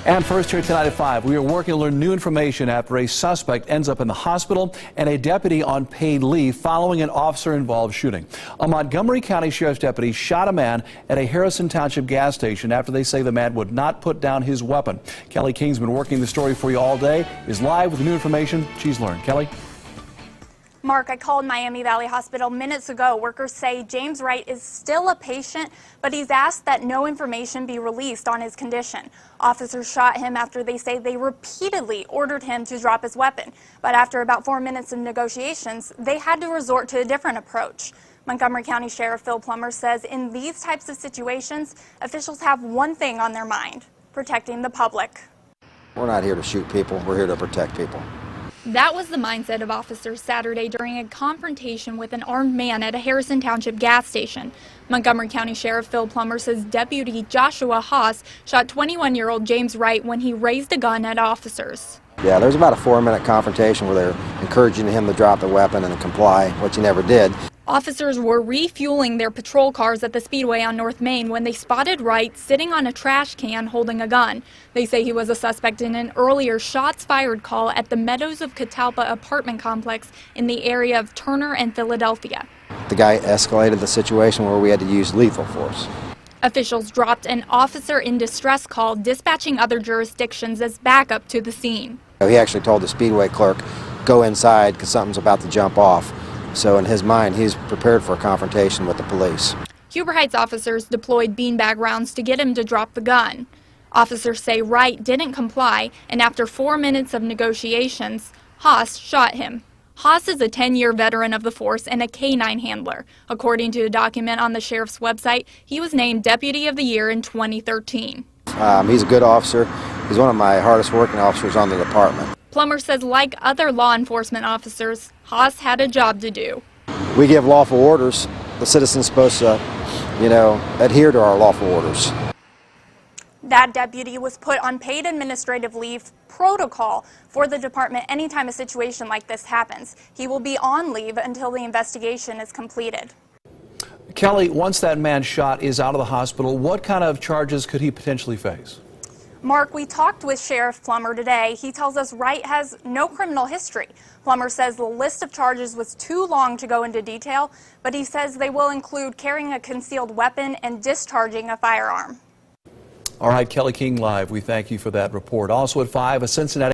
And first here tonight at 5, we are working to learn new information after a suspect ends up in the hospital and a deputy on paid leave following an officer-involved shooting. A Montgomery County Sheriff's deputy shot a man at a Harrison Township gas station after they say the man would not put down his weapon. Kelly King's been working the story for you all day, is live with new information she's learned. Kelly? Mark, I called Miami Valley Hospital minutes ago. Workers say James Wright is still a patient, but he's asked that no information be released on his condition. Officers shot him after they say they repeatedly ordered him to drop his weapon. But after about 4 minutes of negotiations, they had to resort to a different approach. Montgomery County Sheriff Phil Plummer says in these types of situations, officials have one thing on their mind: protecting the public. We're not here to shoot people, we're here to protect people. That was the mindset of officers Saturday during a confrontation with an armed man at a Harrison Township gas station. Montgomery County Sheriff Phil Plummer says Deputy Joshua Haas shot 21-year-old James Wright when he raised a gun at officers. Yeah, there was about a 4-minute confrontation where they're encouraging him to drop the weapon and comply, which he never did. Officers were refueling their patrol cars at the Speedway on North Main when they spotted Wright sitting on a trash can holding a gun. They say he was a suspect in an earlier shots-fired call at the Meadows of Catalpa apartment complex in the area of Turner and Philadelphia. The guy escalated the situation where we had to use lethal force. Officials dropped an officer in distress call, dispatching other jurisdictions as backup to the scene. He actually told the Speedway clerk, go inside because something's about to jump off. So in his mind, he's prepared for a confrontation with the police. Huber Heights officers deployed beanbag rounds to get him to drop the gun. Officers say Wright didn't comply, and after 4 minutes of negotiations, Haas shot him. Haas is a 10-year veteran of the force and a K-9 handler. According to a document on the sheriff's website, he was named Deputy of the Year in 2013. He's a good officer. He's one of my hardest working officers on the department. Plummer says like other law enforcement officers, Haas had a job to do. We give lawful orders. The citizen's supposed to, adhere to our lawful orders. That deputy was put on paid administrative leave protocol for the department anytime a situation like this happens. He will be on leave until the investigation is completed. Kelly, once that man shot is out of the hospital, what kind of charges could he potentially face? Mark, we talked with Sheriff Plummer today. He tells us Wright has no criminal history. Plummer says the list of charges was too long to go into detail, but he says they will include carrying a concealed weapon and discharging a firearm. All right, Kelly King live. We thank you for that report. Also at 5, a Cincinnati